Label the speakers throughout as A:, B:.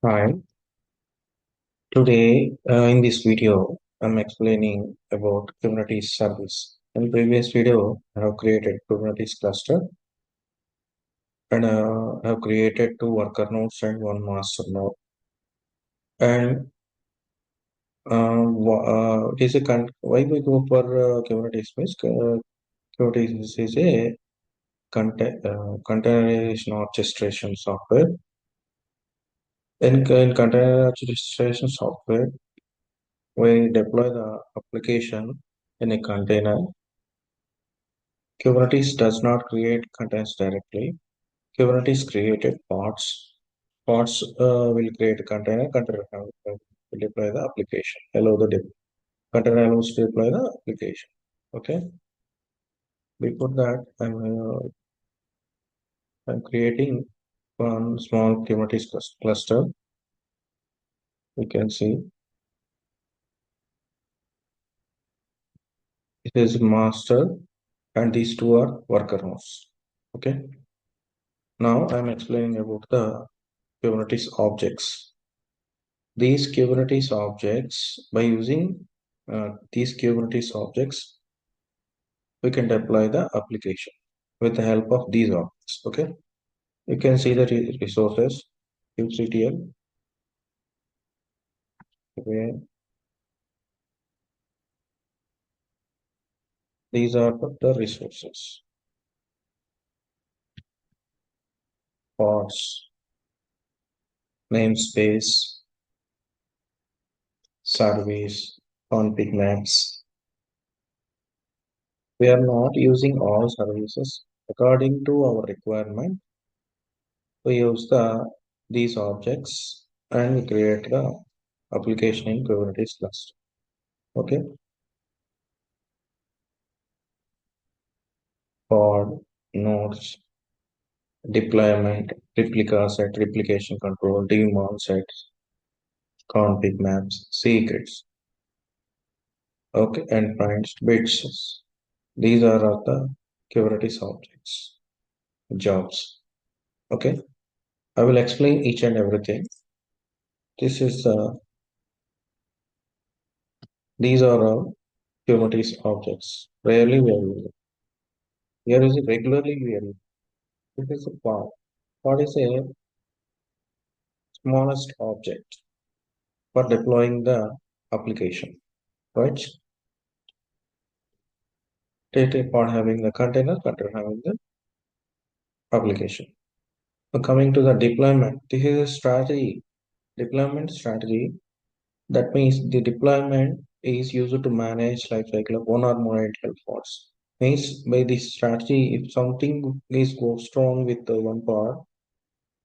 A: Hi, today in this video, I'm explaining about Kubernetes service. In previous video, I have created Kubernetes cluster and I have created two worker nodes and one master node. And it is why we go for Kubernetes means Kubernetes is a containerization orchestration software. In container orchestration software, we deploy the application in a container. Kubernetes does not create containers directly. Kubernetes created pods. Pods will create a container. Container will deploy the application. Allow the container allows to deploy the application. Okay. Before that, I'm creating one small Kubernetes cluster. You can see it is master, and these two are worker nodes. Okay. Now I'm explaining about the Kubernetes objects. These Kubernetes objects, by using these Kubernetes objects, we can deploy the application with the help of these objects. Okay, you can see the resources, kubectl. Okay, these are the resources, pods, namespace, service, config maps. We are not using all services according to our requirement. We use these objects and we create the application in Kubernetes cluster. Okay, pod, nodes, deployment, replica set, replication control, daemon sets, config maps, secrets. Okay, endpoints, bits. These are all the Kubernetes objects, jobs. Okay, I will explain each and everything. This is these are all Kubernetes objects. Rarely we are using. Here is it regularly we are using. This is a pod. Pod is a smallest object for deploying the application, right? Data pod having the container having the application. So coming to the deployment, this is a strategy, deployment strategy. That means the deployment is used to manage life cycle of one or more intel pods. Means by this strategy, if something is go strong with the one pod,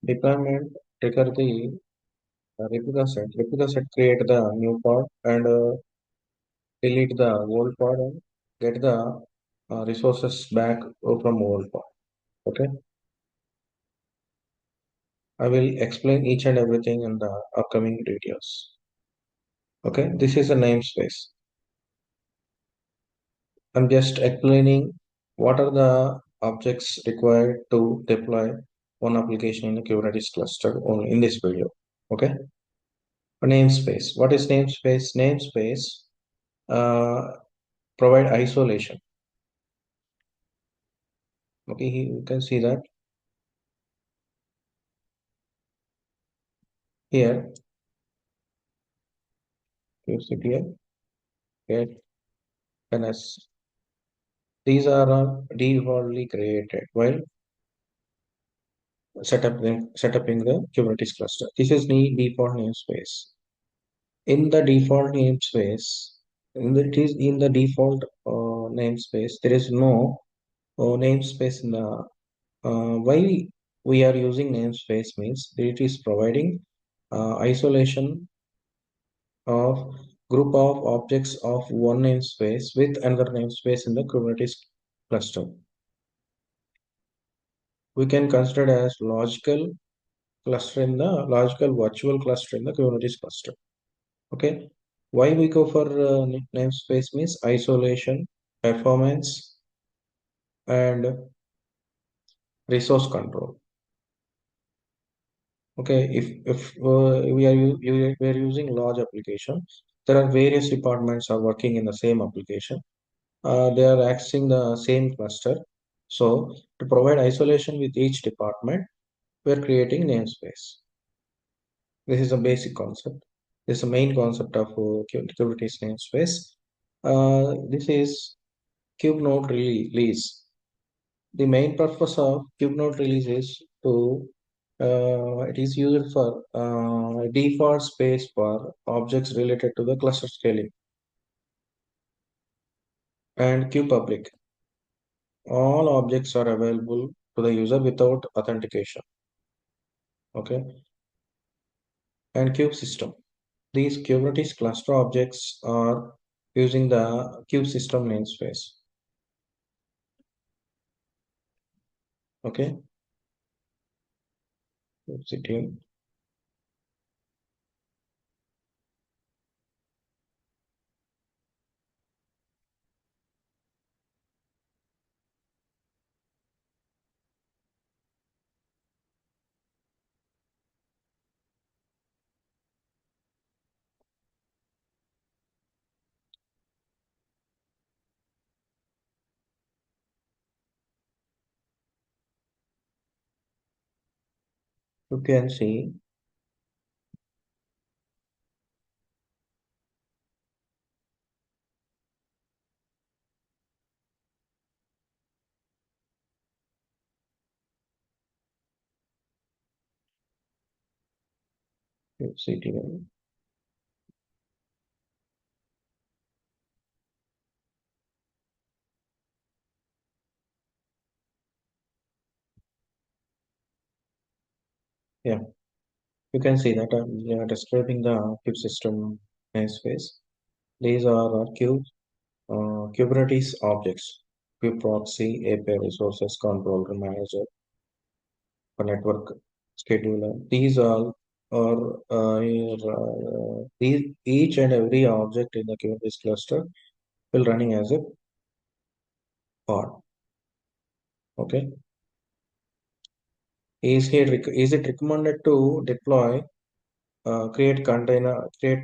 A: deployment trigger the replica set. Replica set create the new pod and delete the old pod and get the resources back from old pod. Okay, I will explain each and everything in the upcoming videos. Okay, this is a namespace. I'm just explaining what are the objects required to deploy one application in a Kubernetes cluster only in this video. Okay, a namespace. What is namespace? Namespace uh, provide isolation. Okay, you can see that here. You see here. Get NS. These are all defaultly created while setuping the Kubernetes cluster. This is the default namespace. In the default namespace, it is in the default namespace. There is no namespace in the why we are using namespace means it is providing isolation of group of objects of one namespace with another namespace in the Kubernetes cluster. We can consider as logical cluster in the logical virtual cluster in the Kubernetes cluster. Okay, why we go for namespace means isolation, performance, and resource control. Okay, if we are using large application, there are various departments are working in the same application. They are accessing the same cluster. So to provide isolation with each department, we are creating namespace. This is a basic concept. This is the main concept of Kubernetes namespace. This is KubeNode release. The main purpose of KubeNode release is to it is used for default space for objects related to the cluster scaling and kubepublic. All objects are available to the user without authentication. Okay, and kube system. These Kubernetes cluster objects are using the kube system namespace. Okay, kubectl. You can see kubectl. Yeah, you can see that we are describing the kube system namespace. These are Kubernetes objects, kube proxy, API resources, controller, manager, a network scheduler. These all are these each and every object in the Kubernetes cluster will running as a pod. Okay, is it recommended to deploy create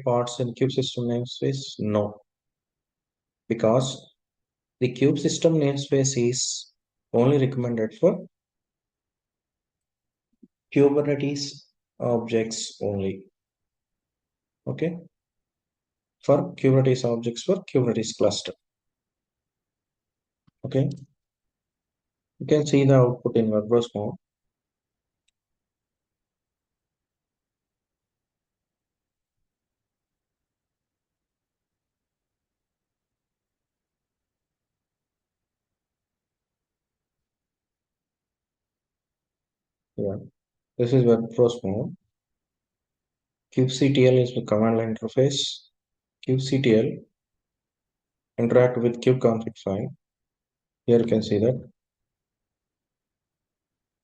A: pods in kube system namespace? No, because the kube system namespace is only recommended for Kubernetes objects only. Okay, for Kubernetes objects for Kubernetes cluster. Okay, you can see the output in verbose mode. Yeah, this is verbose mode. kubectl is the command line interface. kubectl interact with kubeconfig file. Here you can see that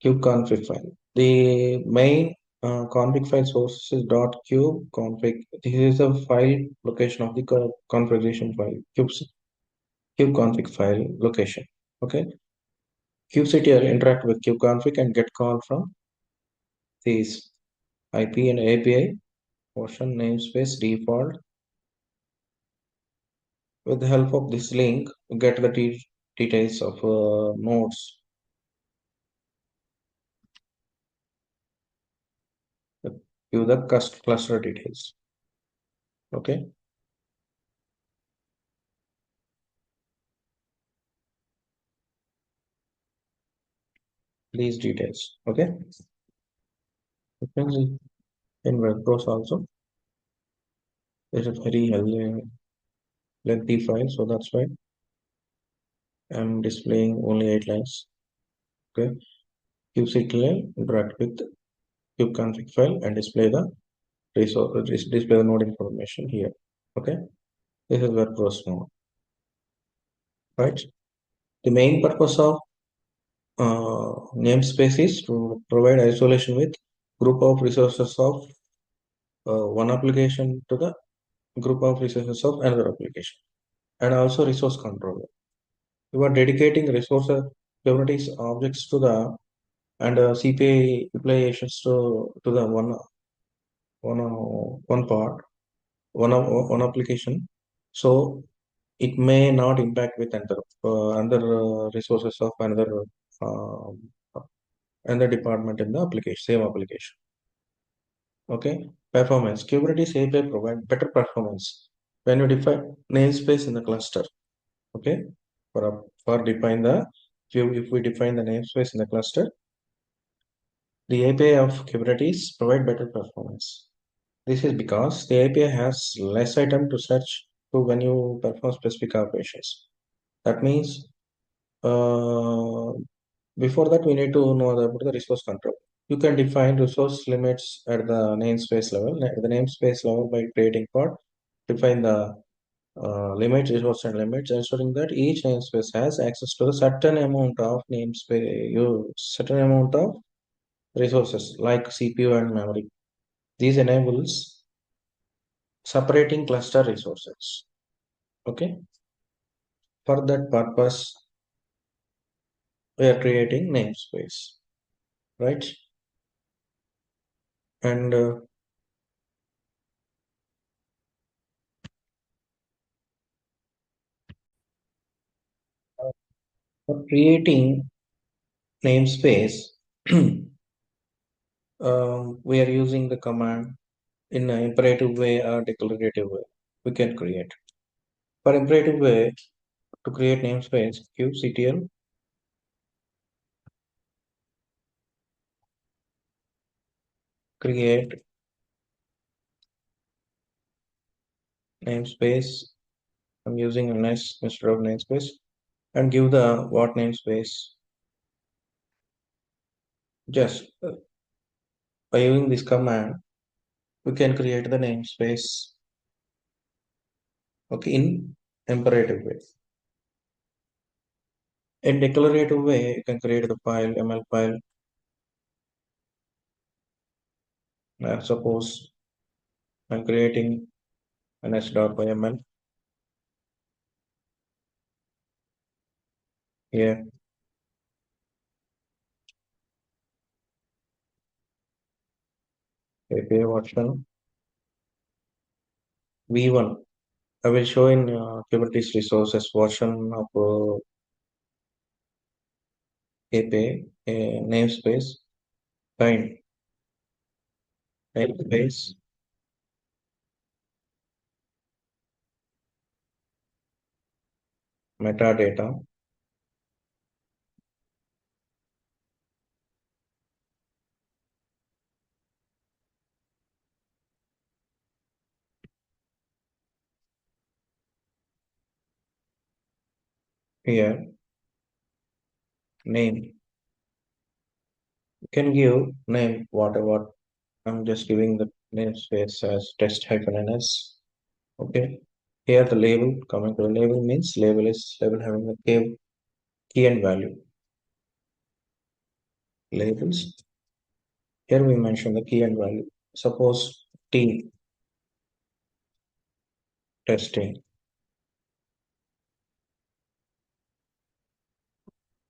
A: kubeconfig file. The main config file source is .kubeconfig. This is the file location of the configuration file. Kubeconfig file location. Okay. kubectl interact with kubeconfig and get call from these IP and API version namespace default. With the help of this link, get the details of nodes. Give the cluster details. Okay, these details. Okay, you can see in WebPros also. It's a very lengthy file, so that's why I'm displaying only 8 lines. Okay, kubectl interact with kubeconfig file and display the resource, display the node information here. Okay, this is WebPros mode. Right. The main purpose of namespace is to provide isolation with group of resources of one application to the group of resources of another application, and also resource controller. You are dedicating resources Kubernetes objects to the and CPI applications to the one part, one application. So it may not impact with another resources of uh, another department in the application, same application. Okay, performance. Kubernetes API provide better performance when you define namespace in the cluster. Okay, for define the if we define the namespace in the cluster, the API of Kubernetes provide better performance. This is because the API has less item to search to when you perform specific operations. That means uh, before that we need to know about the resource control. You can define resource limits at the namespace level. At the namespace level by creating pod, define the limits, resource and limits, ensuring that each namespace has access to a certain amount of certain amount of resources like CPU and memory. These enables separating cluster resources. Okay, for that purpose, we are creating namespace, right? And for creating namespace, we are using the command in an imperative way or declarative way. We can create. For imperative way, to create namespace, kubectl create namespace. I'm using an s instead of namespace and give the what namespace. Just by using this command, we can create the namespace. Okay, in imperative way. In declarative way, you can create the file, ML file. Suppose I'm creating an s.yml here. API version v1. I will show in Kubernetes resources version of API namespace kind namespace metadata here name. You can give name whatever. I'm just giving the namespace as test -ns. Okay. Here the label, coming to the label means label having a key and value. Labels. Here we mention the key and value. Suppose T testing.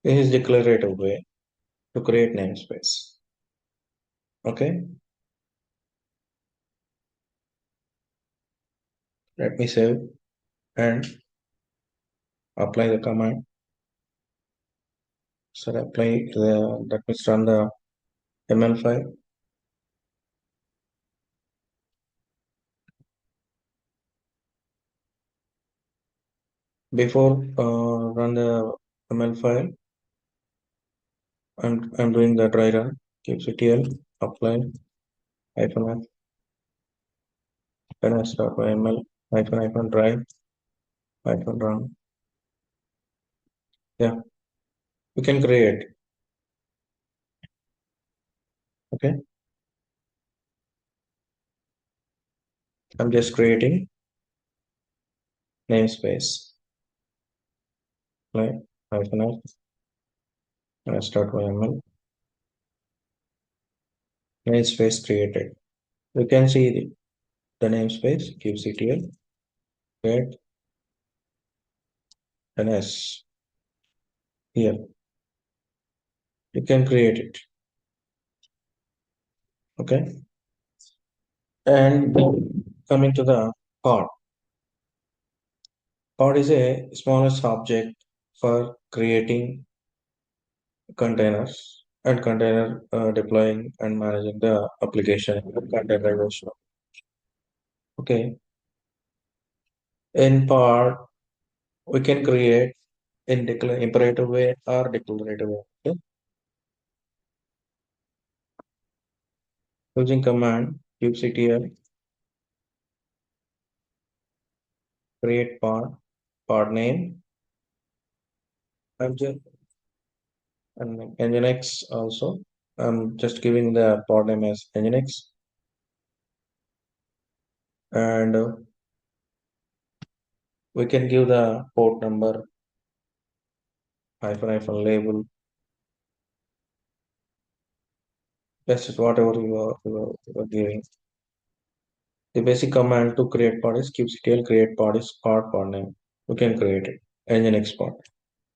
A: This is declarative way to create namespace. Okay. Let me save and apply the command. So apply that means run the ML file. Before run the ML file, I'm doing the dry run. kubectl apply -f then I start my ML -dry -run. Yeah, we can create. Okay, I'm just creating namespace. Like -f and I start my ML namespace created. You can see the namespace kubectl create ns here. You can create it. Okay. And coming to the pod. Pod is a smallest object for creating containers and container deploying and managing the application containerization. Okay. In pod, we can create in imperative way or declarative way. Okay. Using command kubectl create pod, pod name, I'm just and nginx also. I'm just giving the pod name as nginx and we can give the port number hyphen hyphen label. That's just whatever you are giving. The basic command to create pod is kubectl create pod is pod name. You can create it nginx pod.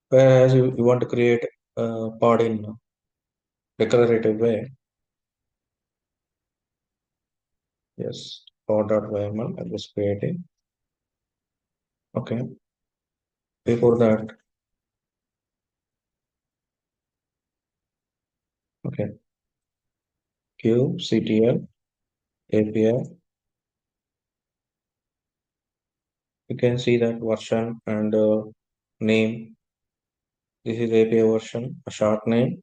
A: Whereas you want to create pod in declarative way, yes, pod.yml I was creating. Okay. Before that, okay, kubectl API. You can see that version and name. This is API version, a short name.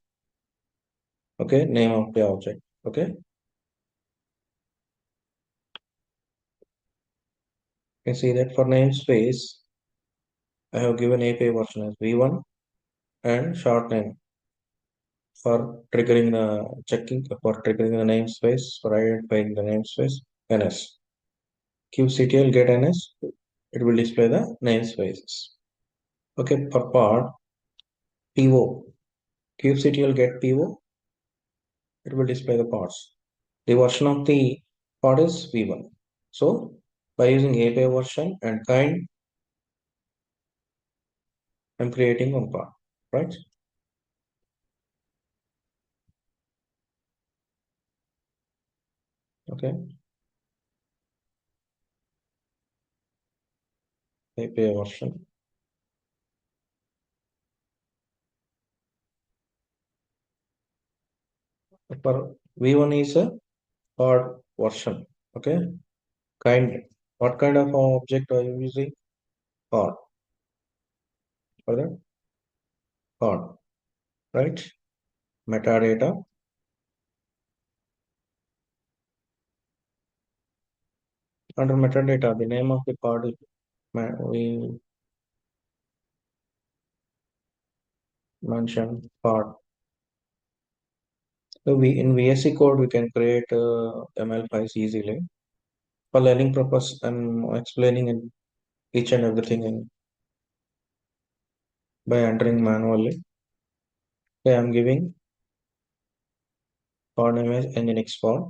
A: Okay, name of the object. Okay, you can see that for namespace, I have given API version as v1 and short name for triggering the checking for triggering the namespace for identifying the namespace ns. kubectl get ns. It will display the namespaces. Okay, per part PO. kubectl get PO. It will display the parts. The version of the part is v1. So by using API version and kind, I'm creating one part, right? Okay, API version. For v1 is a part version. Okay, kind. What kind of object are you using? Part for that part, right? Metadata. Under metadata, the name of the part is we mention part. So we in VSC code we can create ML files easily. For learning purpose, I'm explaining in each and everything by entering manually. Okay, I'm giving part name as nginx part.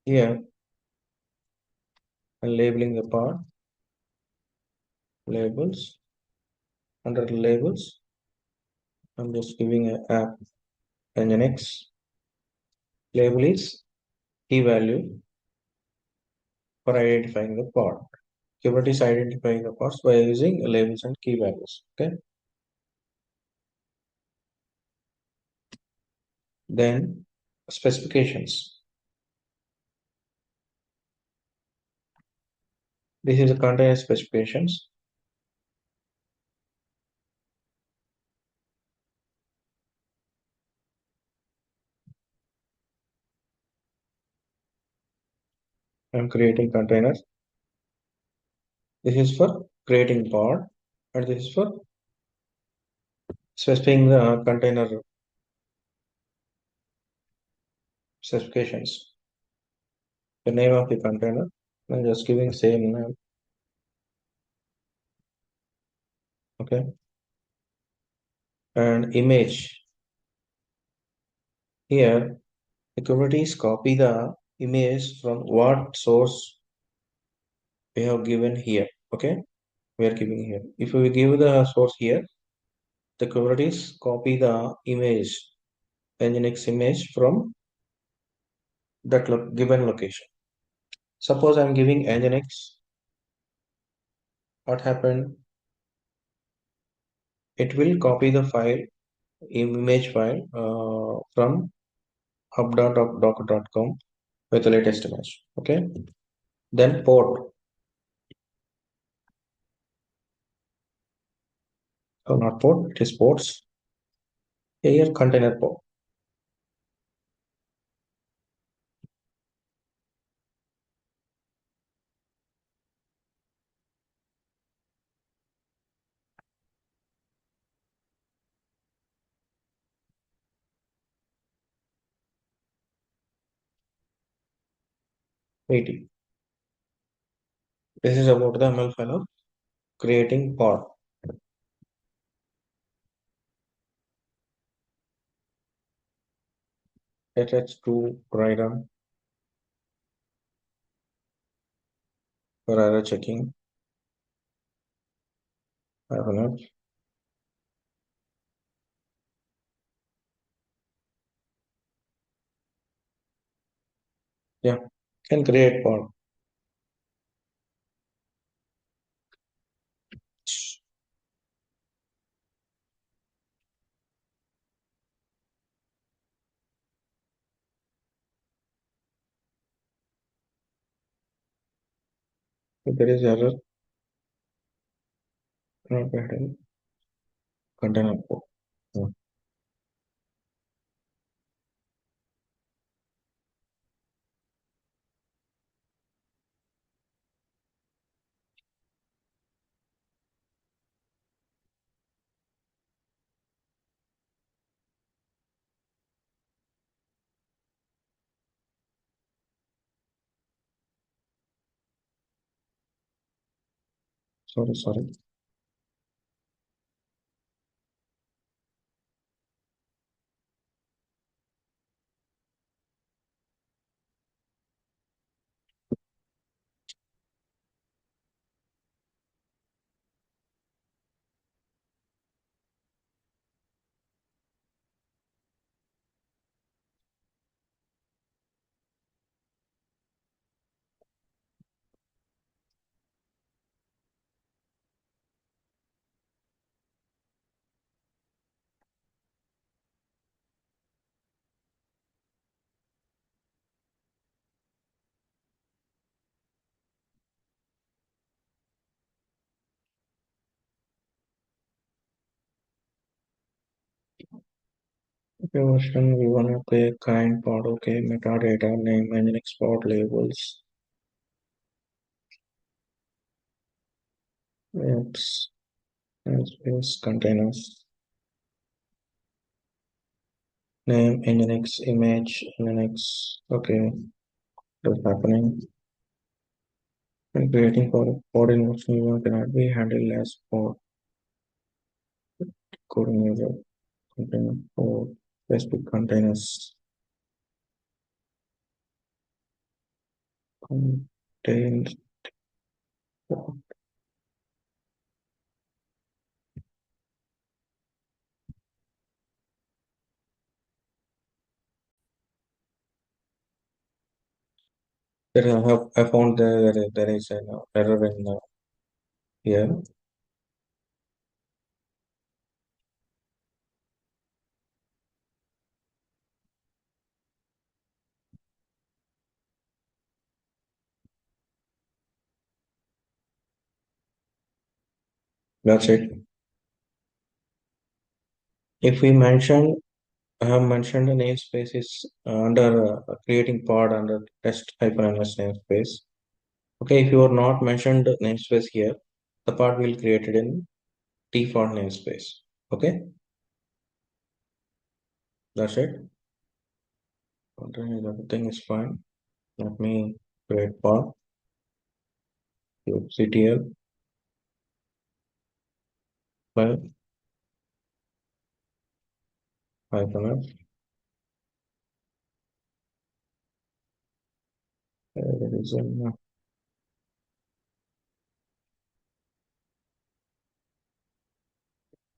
A: Here, I'm labeling the part labels. Under the labels, I'm just giving a app nginx. Label is key value for identifying the part. Kubernetes identifying the parts by using labels and key values. Okay. Then specifications. This is the container specifications. I'm creating containers. This is for creating pod, and this is for specifying the container specifications. The name of the container. I'm just giving same name. Okay. And image. Here, the Kubernetes copy the image from what source we have given here. Okay. We are giving here. If we give the source here, the Kubernetes copy the image, Nginx image from that given location. Suppose I'm giving Nginx, what happened? It will copy the file, image file from hub.docker.com with the latest image. Okay. Then port, oh, not port, it is ports. Here container port. AT. This is about the ML file of creating pod. Let's do dry run for error checking. I have enough. Yeah, can create pod. If there is error, not bad. Container port. Yeah. Sorry. Okay, version v1, okay, kind pod, okay, metadata, name, Nginx port labels, apps, namespace, containers, name, Nginx, image, Nginx, okay, what's happening? When creating pod in version v1 cannot be handled as pod, coding user, container pod, specific containers, contained pod. I found there is an error in here. That's it. If we mention, I have mentioned the namespace is under creating pod under test -ns namespace. Okay, if you are not mentioned namespace here, the pod will created in default namespace. Okay, that's it. Everything is fine. Let me create pod. CTL file -f. There is a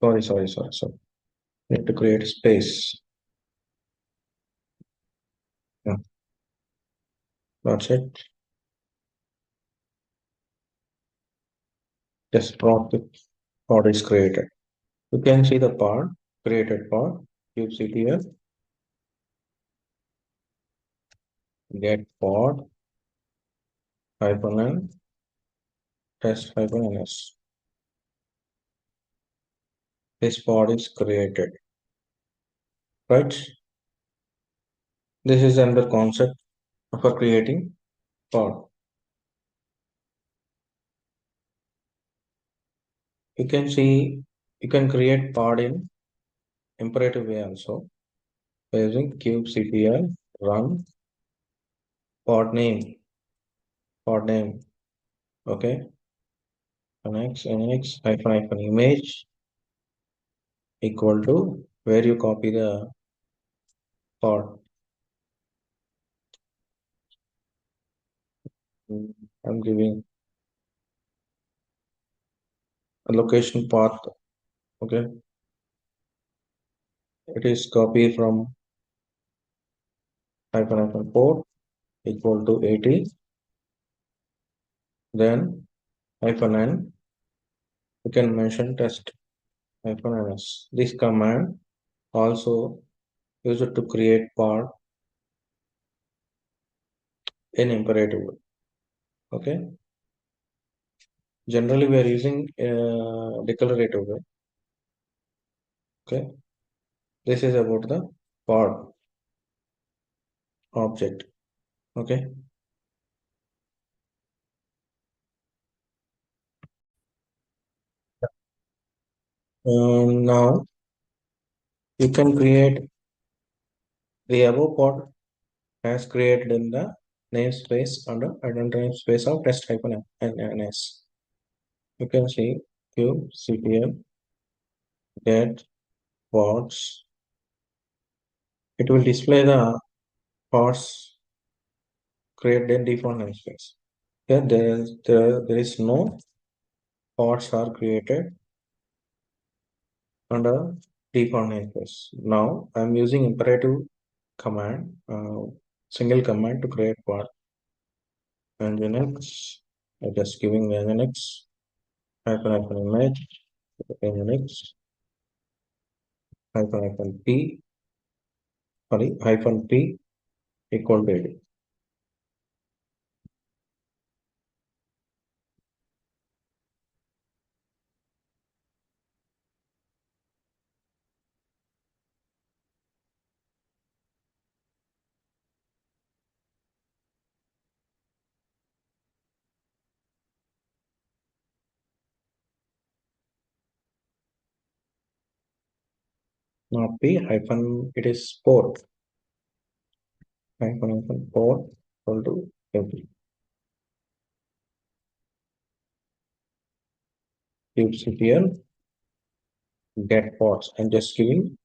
A: Sorry. Need to create space. Yeah, that's it. Just the pod is created. You can see the pod, created pod, kubectl, get pod, hyphen n, test hyphen ns. This pod is created, right? This is another concept for creating pod. You can see, you can create pod in imperative way also by using kubectl run pod name, okay, nx hyphen image equal to where you copy the pod. I'm giving a location path, okay. It is copy from hyphen port equal to 80, then hyphen n, you can mention test hyphen ns. This command also used to create pod in imperative, okay. Generally we are using declarative way, okay. This is about the pod object, okay. Now you can create the above pod as created in the namespace under identity namespace of test hyphen ns. You can see kubectl get pods. It will display the pods created in default namespace. Here there is no pods are created under default namespace. Now I'm using imperative command, single command to create pod. Nginx, I'm just giving nginx hyphen image nginx p, hyphen p equal to 80. Not p hyphen, it is port hyphen port equal to 80. kubectl get ports. I'm just giving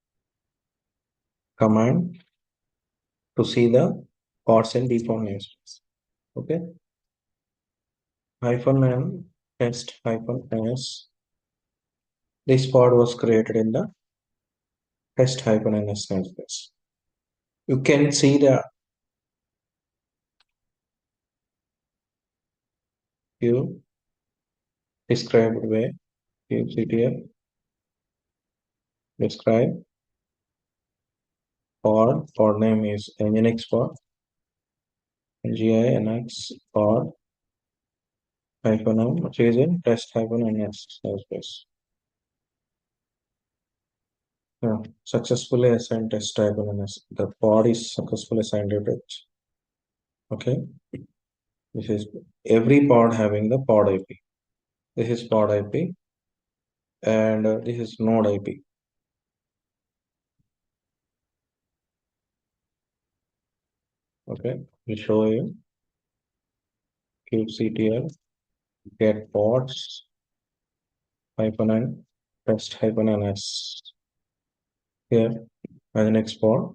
A: command to see the ports in default namespace. Okay. Hyphen n test hyphen ns. This pod was created in the test hyphen ns namespace. You can see the view described way. kubectl describe pod name is nginx pod nginx pod hyphen m, which is in test hyphen ns namespace. Yeah, successfully assigned test hyphen ns. The pod is successfully assigned to it. Okay, this is every pod having the pod IP. This is pod IP and this is node IP. Okay, we show you kubectl get pods hyphen n test hyphen ns. Here as an export.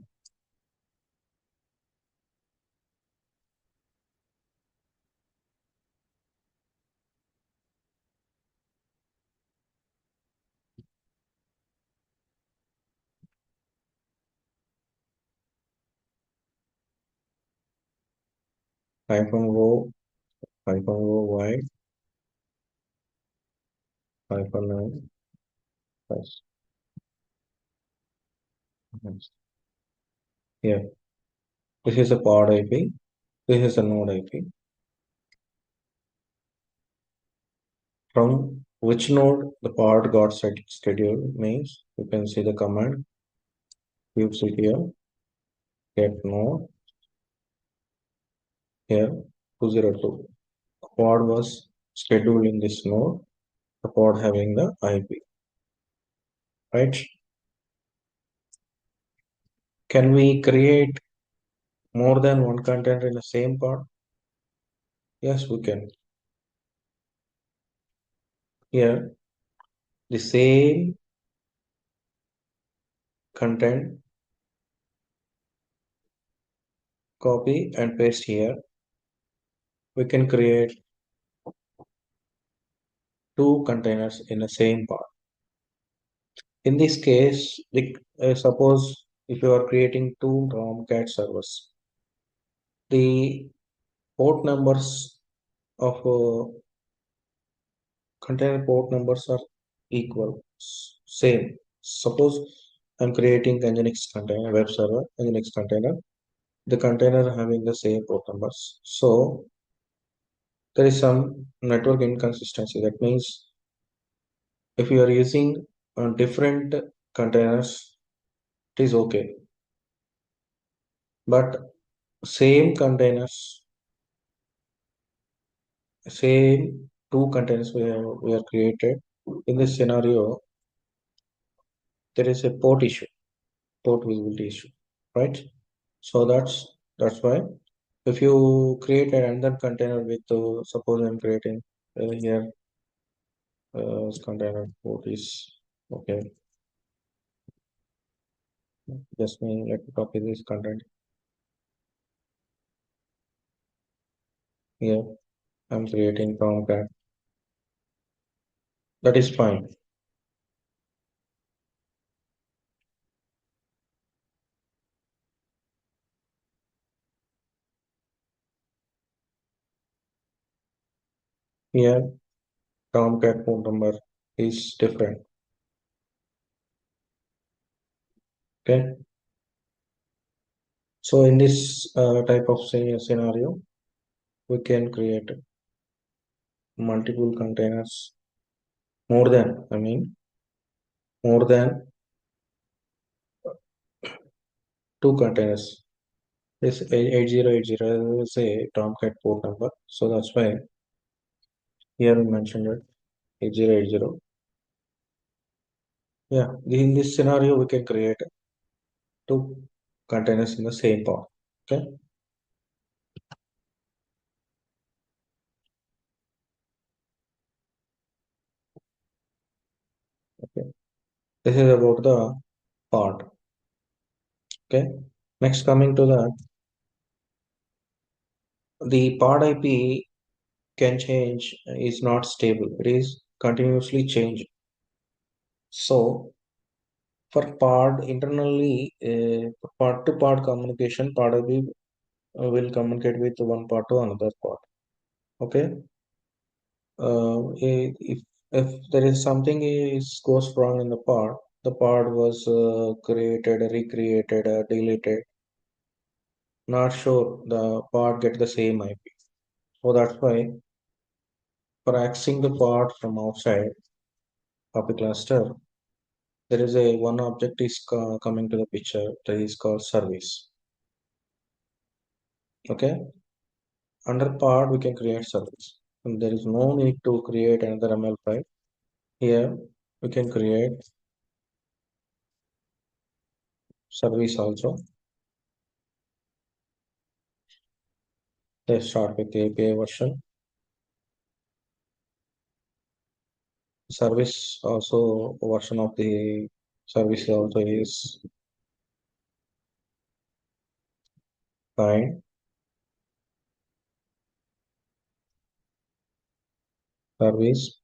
A: -o, -o wide, -n, plus. Here, this is a pod IP, this is a node IP. From which node the pod got scheduled means you can see the command gives it here, get node, here 202. Pod was scheduled in this node, the pod having the IP, right? Can we create more than one container in the same pod? Yes, we can. Here, the same content, copy and paste here. We can create two containers in the same pod. In this case, suppose if you are creating two Tomcat servers, the port numbers of container port numbers are equal, same. Suppose I'm creating Nginx container, web server, Nginx container, the container having the same port numbers. So there is some network inconsistency. That means if you are using different containers, it is okay. But same containers, same two containers we are created. In this scenario, there is a port issue, port visibility issue, right? So that's why if you create another container with suppose I'm creating here container port is okay. Just let me copy this content here. I'm creating Tomcat. That is fine. Here Tomcat port number is different. Okay. So in this type of scenario, we can create multiple containers, more than, I mean, more than two containers. This 8080 is a Tomcat port number. So that's why here we mentioned it 8080. Yeah, in this scenario, we can create two containers in the same pod. Okay. Okay. This is about the pod. Okay. Next, coming to that, the pod IP can change, is not stable. It is continuously changing. So for pod internally, pod to pod communication, pod IP will communicate with one pod to another pod. Okay. If there is something is goes wrong in the pod was created, recreated, deleted. Not sure the pod get the same IP. So that's why for accessing the pod from outside of the cluster, there is a one object is coming to the picture that is called service. Okay, under pod we can create service, and there is no need to create another ML file. Here we can create service also. Let's start with the API version. Service also version of the service also is find service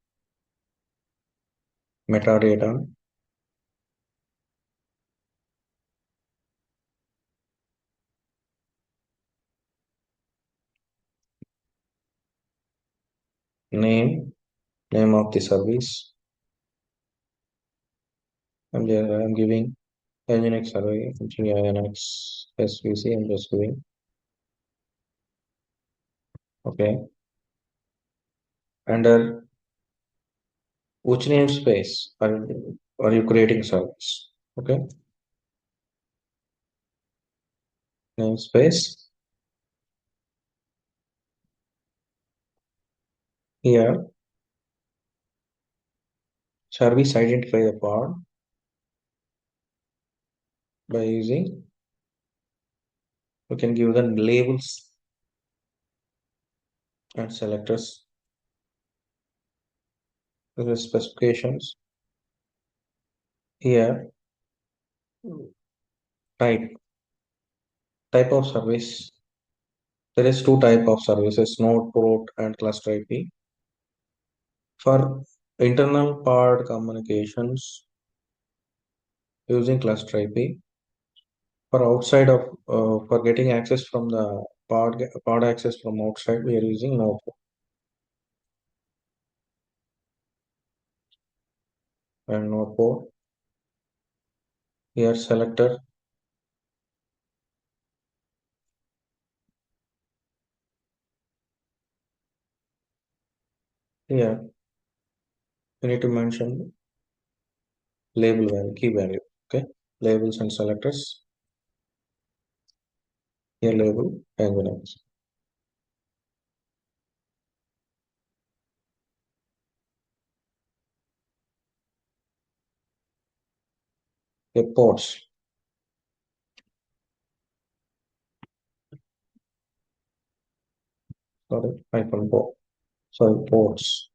A: metadata name of the service. I'm giving Nginx survey, Nginx SVC. I'm just giving. Okay. Under which namespace are you creating service? Okay. Namespace. Here, service identify the pod by using, we can give them labels and selectors. The specifications. Here, type of service. There is two type of services, node port and cluster IP. For internal pod communications using cluster IP. For outside of for getting access from the pod access from outside, we are using node port and node port. Here selector. Here we need to mention label value, key value. Okay, labels and selectors. Here label Nginx. Okay, ports. Sorry, hyphen port. Sorry, ports.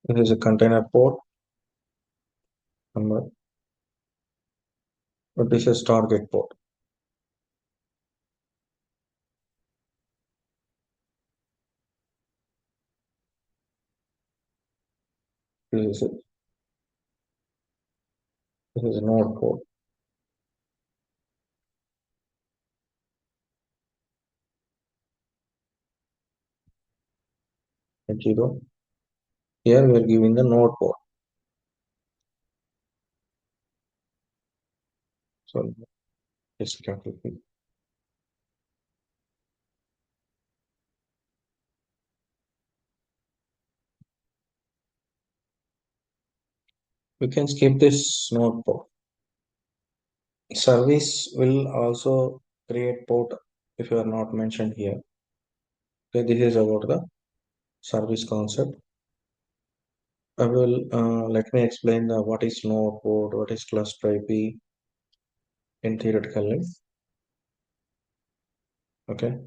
A: This is a container port number, but this is target port. This is it. This is a node port. At 0. Here we are giving the node port. So it's capital P. We can skip this node port. Service will also create port if you are not mentioned here. Okay, this is about the service concept. I will let me explain what is node port, what is cluster IP in theoretically. Okay.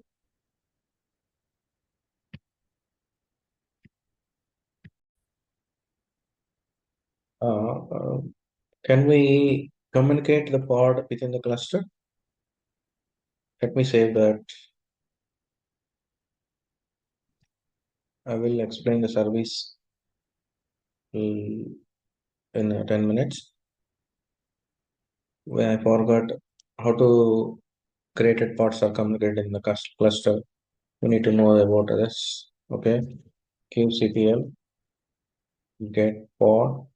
A: Can we communicate the pod within the cluster? Let me save that. I will explain the service in 10 minutes. When I forgot how to created pods are communicated in the cluster, you need to know about this. Okay. kubectl get pod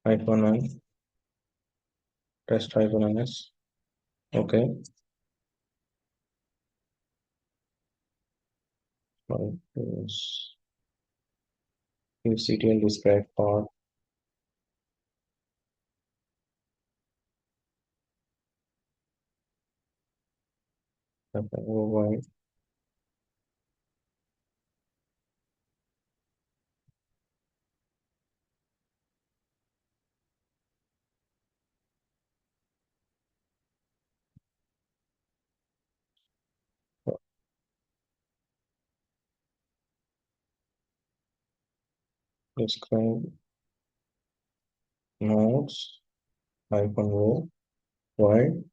A: -n test -ns. Okay. kubectl describe pod. Okay. Describe nodes -row while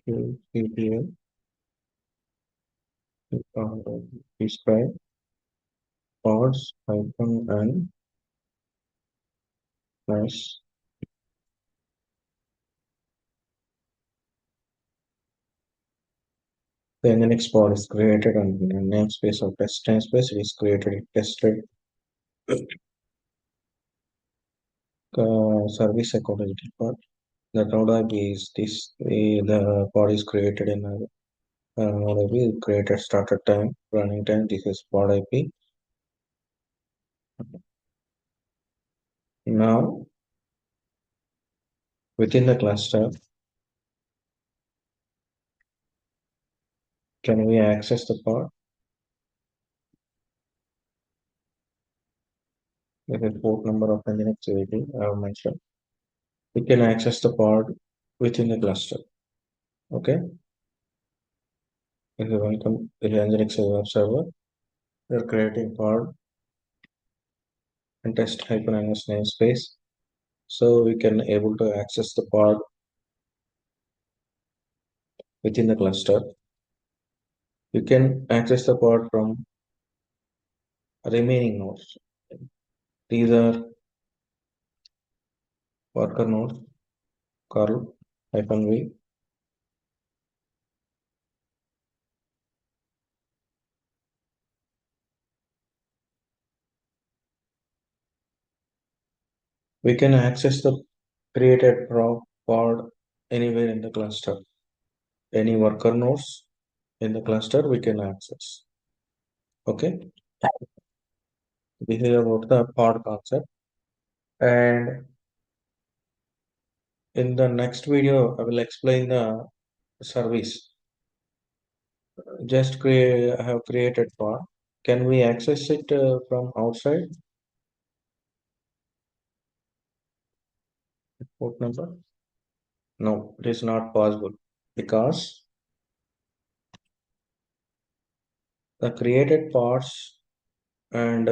A: kubectl describe pods -n Nice. The Nginx pod is created and the namespace of test namespace is created, tested, service accountability pod. The node IP is this, the pod is created in node IP is created started time, running time, this is pod IP. Now, within the cluster, can we access the pod? This is port number of Nginx AD I have mentioned. We can access the pod within the cluster. Okay. If you welcome the Nginx web server, we are creating pod and test -ns namespace. So we can able to access the pod within the cluster. You can access the pod from remaining nodes. These are worker nodes, curl-v. We can access the created pod anywhere in the cluster. Any worker nodes in the cluster we can access. Okay, this is about the pod concept. And in the next video, I will explain the service. Just create, I have created pod. Can we access it from outside? Port number? No, it is not possible because the created pods and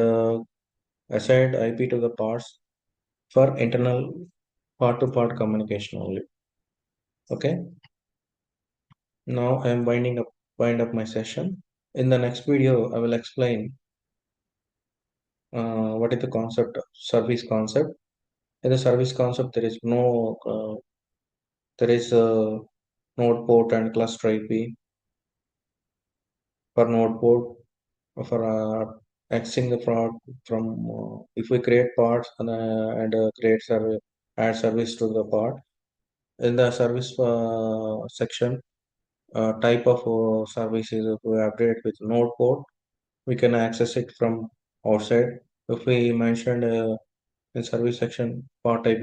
A: assigned IP to the pods for internal part-to-part communication only. Okay. Now I am wind up my session. In the next video, I will explain what is the concept, service concept. In the service concept, there is a node port and cluster IP for node port for accessing the fraud from if we create pods and create service, add service to the pod. In the service section, type of services, if we update with node port, we can access it from outside. If we mentioned in service section, part type,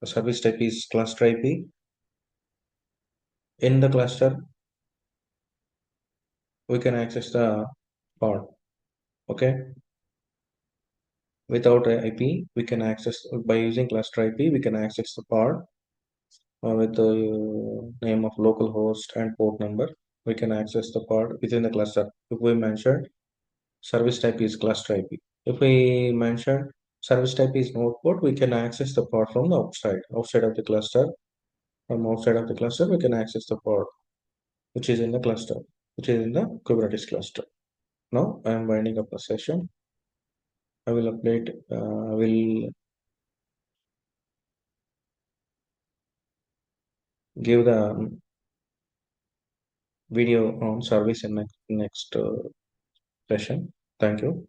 A: service type is cluster IP. In the cluster, we can access the pod. Okay, without a IP, we can access by using cluster IP. We can access the pod with the name of localhost and port number. We can access the pod within the cluster. If we mentioned service type is cluster IP. If we mention service type is node port, we can access the pod from the outside of the cluster. From outside of the cluster, we can access the pod, which is in the cluster, which is in the Kubernetes cluster. Now I am winding up the session. I will update, I will give the video on service in next session. Thank you.